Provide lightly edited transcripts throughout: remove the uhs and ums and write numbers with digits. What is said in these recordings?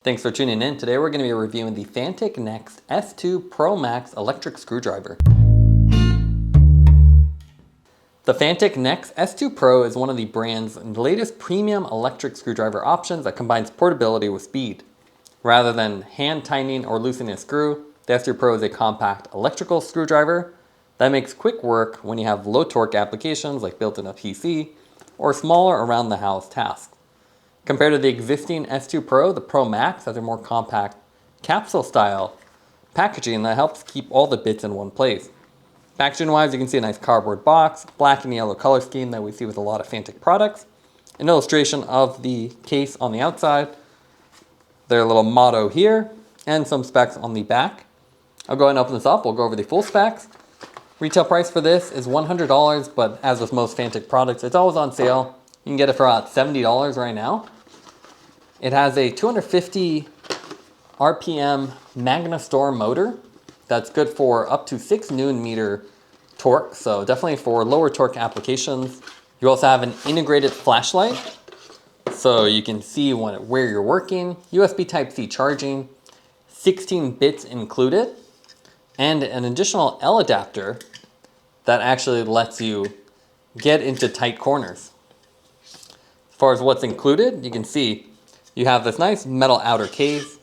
Thanks for tuning in. Today we're going to be reviewing the Fanttik NEX S2 Pro Max electric screwdriver. The Fanttik NEX S2 Pro is one of the brand's latest premium electric screwdriver options that combines portability with speed. Rather than hand tightening or loosening a screw, the S2 Pro is a compact electrical screwdriver that makes quick work when you have low torque applications like built in a PC or smaller around the house tasks. Compared to the existing S2 Pro, the Pro Max has a more compact capsule style packaging that helps keep all the bits in one place. Packaging wise, you can see a nice cardboard box, black and yellow color scheme that we see with a lot of Fanttik products, an illustration of the case on the outside, their little motto here, and some specs on the back. I'll go ahead and open this up. We'll go over the full specs. Retail price for this is $100, but as with most Fanttik products, it's always on sale. You can get it for about $70 right now. It has a 250 RPM MagnaStor motor that's good for up to 6 Nm torque, so definitely for lower torque applications. You also have an integrated flashlight, so you can see where you're working, USB Type-C charging, 16 bits included, and an additional L adapter that actually lets you get into tight corners. As far as what's included, you can see you have this nice metal outer case,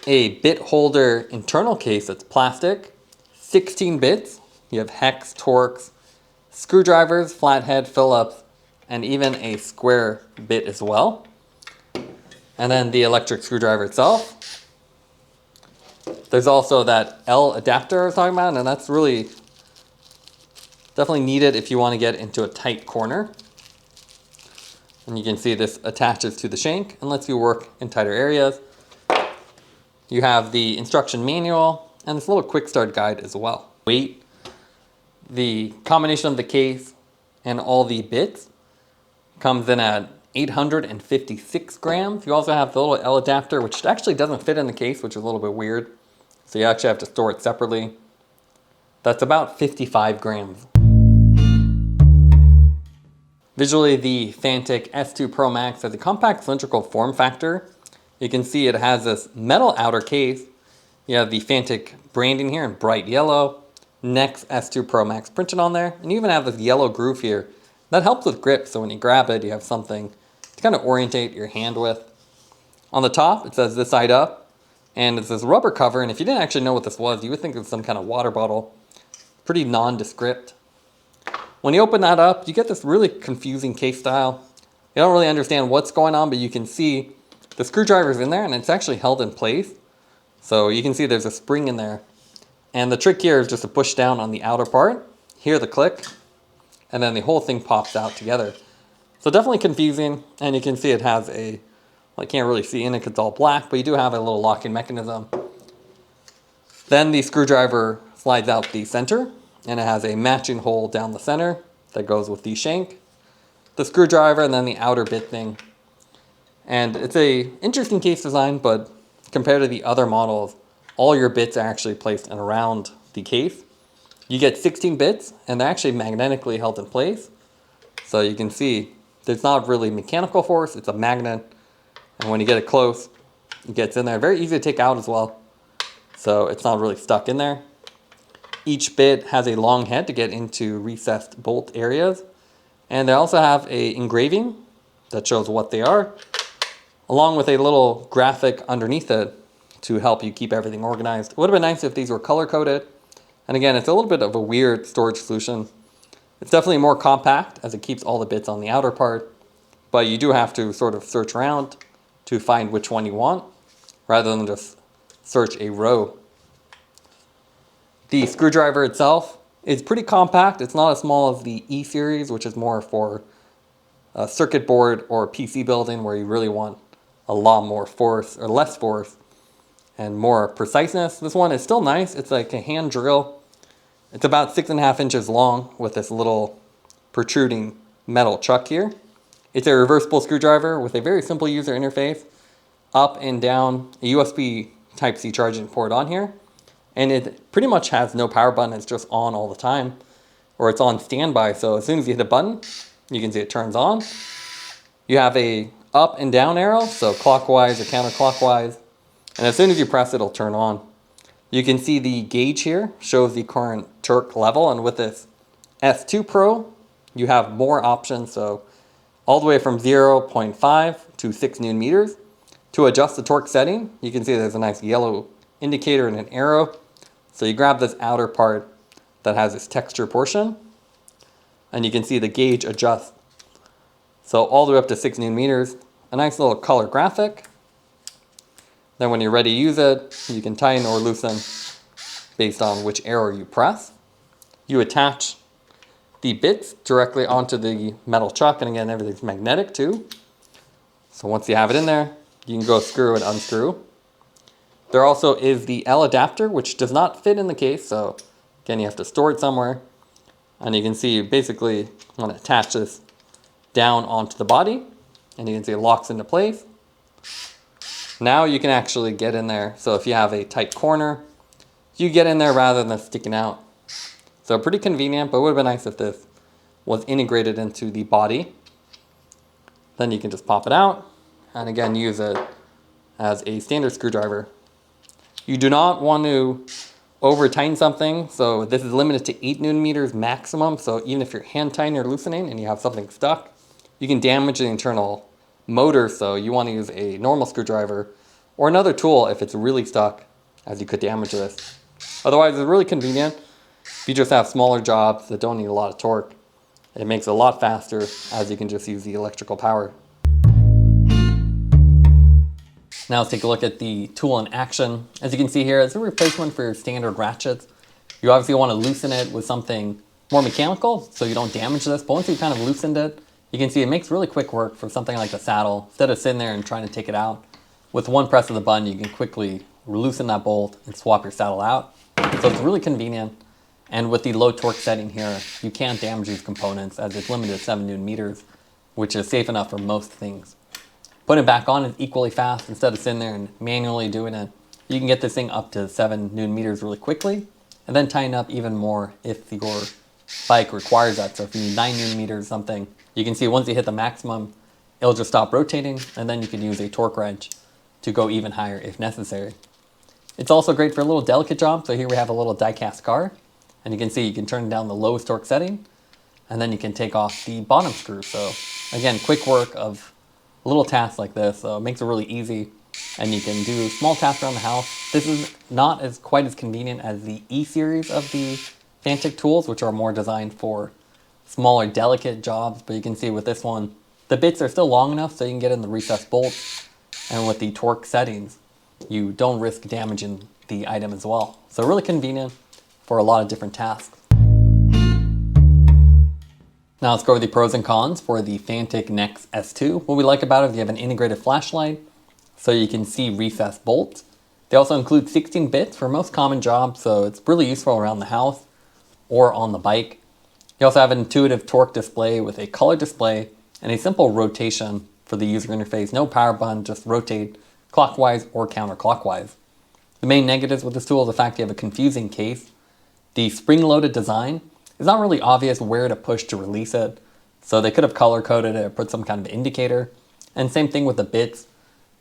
a bit holder internal case that's plastic, 16 bits, you have hex, Torx, screwdrivers, flathead, Phillips, and even a square bit as well. And then the electric screwdriver itself. There's also that L adapter I was talking about, and that's really definitely needed if you want to get into a tight corner. And you can see this attaches to the shank and lets you work in tighter areas. You have the instruction manual and this little quick start guide as well. Weight, the combination of the case and all the bits comes in at 856 grams. You also have the little L adapter, which actually doesn't fit in the case, which is a little bit weird. So you actually have to store it separately. That's about 55 grams. Visually, the Fanttik S2 Pro Max has a compact cylindrical form factor. You can see it has this metal outer case. You have the Fanttik branding here in bright yellow, NEX S2 Pro Max printed on there, and you even have this yellow groove here. That helps with grip, so when you grab it, you have something to kind of orientate your hand with. On the top, it says this side up, and it's this rubber cover, and if you didn't actually know what this was, you would think it's some kind of water bottle. Pretty nondescript. When you open that up, you get this really confusing case style. You don't really understand what's going on, but you can see the screwdriver's in there and it's actually held in place. So you can see there's a spring in there. And the trick here is just to push down on the outer part, hear the click, and then the whole thing pops out together. So definitely confusing, and you can see it has a, well, I can't really see in it because it's all black, but you do have a little locking mechanism. Then the screwdriver slides out the center, and it has a matching hole down the center that goes with the shank, the screwdriver, and then the outer bit thing. And it's a interesting case design, but compared to the other models, all your bits are actually placed in around the case. You get 16 bits, and they're actually magnetically held in place. So you can see there's not really mechanical force, it's a magnet. And when you get it close, it gets in there. Very easy to take out as well. So it's not really stuck in there. Each bit has a long head to get into recessed bolt areas. And they also have an engraving that shows what they are, along with a little graphic underneath it to help you keep everything organized. It would have been nice if these were color coded. And again, it's a little bit of a weird storage solution. It's definitely more compact as it keeps all the bits on the outer part, but you do have to sort of search around to find which one you want, rather than just search a row. The screwdriver itself is pretty compact. It's not as small as the E series, which is more for a circuit board or PC building where you really want a lot more force or less force and more preciseness. This one is still nice. It's like a hand drill. It's about 6.5 inches long with this little protruding metal chuck here. It's a reversible screwdriver with a very simple user interface. Up and down, a USB Type-C charging port on here. And it pretty much has no power button, it's just on all the time. Or it's on standby, so as soon as you hit a button, you can see it turns on. You have a up and down arrow, so clockwise or counterclockwise. And as soon as you press it, it'll turn on. You can see the gauge here shows the current torque level, and with this S2 Pro, you have more options, so all the way from 0.5 to 6 Newton meters. To adjust the torque setting, you can see there's a nice yellow indicator and an arrow. So you grab this outer part that has this texture portion, and you can see the gauge adjust. So all the way up to 6 Newton meters, a nice little color graphic. Then when you're ready to use it, you can tighten or loosen based on which arrow you press. You attach the bits directly onto the metal chuck, and again, everything's magnetic too. So once you have it in there, you can go screw and unscrew. There also is the L adapter, which does not fit in the case, so again, you have to store it somewhere. And you can see you basically want to attach this down onto the body, and you can see it locks into place. Now you can actually get in there, so if you have a tight corner, you get in there rather than sticking out. So pretty convenient, but it would have been nice if this was integrated into the body. Then you can just pop it out, and again use it as a standard screwdriver. You do not want to over tighten something, so this is limited to 8 Newton meters maximum, so even if you're hand tightening or loosening and you have something stuck, you can damage the internal motor, so you want to use a normal screwdriver or another tool if it's really stuck, as you could damage this. Otherwise, it's really convenient. If you just have smaller jobs that don't need a lot of torque, it makes it a lot faster, as you can just use the electrical power. Now let's take a look at the tool in action. As you can see here, it's a replacement for your standard ratchets. You obviously want to loosen it with something more mechanical so you don't damage this, but once you've kind of loosened it, you can see it makes really quick work for something like the saddle. Instead of sitting there and trying to take it out, with one press of the button, you can quickly loosen that bolt and swap your saddle out. So it's really convenient. And with the low torque setting here, you can't damage these components as it's limited to 7 Newton meters, which is safe enough for most things. Putting it back on is equally fast. Instead of sitting there and manually doing it, you can get this thing up to 7 Newton meters really quickly, and then tighten up even more if your bike requires that. So if you need 9 Newton meters or something, you can see once you hit the maximum, it'll just stop rotating, and then you can use a torque wrench to go even higher if necessary. It's also great for a little delicate job. So here we have a little die-cast car, and you can see you can turn down the lowest torque setting, and then you can take off the bottom screw. So again, quick work of a little task like this, so it makes it really easy, and you can do small tasks around the house. This is not quite as convenient as the E series of the Fanttik tools, which are more designed for smaller, delicate jobs, but you can see with this one, the bits are still long enough so you can get in the recessed bolts, and with the torque settings, you don't risk damaging the item as well. So really convenient for a lot of different tasks. Now let's go over the pros and cons for the Fanttik NEX S2. What we like about it is you have an integrated flashlight, so you can see recessed bolts. They also include 16 bits for most common jobs, so it's really useful around the house or on the bike. You also have an intuitive torque display with a color display and a simple rotation for the user interface. No power button, just rotate clockwise or counterclockwise. The main negatives with this tool is the fact you have a confusing case. The spring-loaded design is not really obvious where to push to release it, so they could have color-coded it or put some kind of indicator. And same thing with the bits.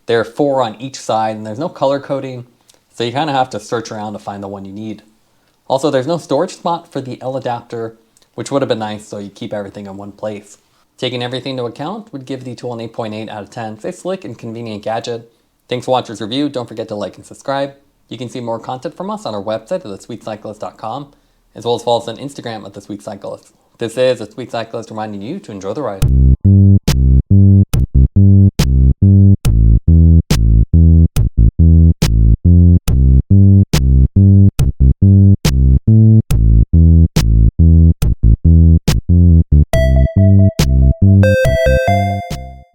There are 4 on each side, and there's no color coding, so you kind of have to search around to find the one you need. Also, there's no storage spot for the L adapter, which would have been nice so you keep everything in one place. Taking everything into account would give the tool an 8.8 out of 10. It's a slick and convenient gadget. Thanks for watching this review. Don't forget to like and subscribe. You can see more content from us on our website at thesweetcyclist.com, as well as follow us on Instagram at thesweetcyclist. This is The Sweet Cyclist reminding you to enjoy the ride.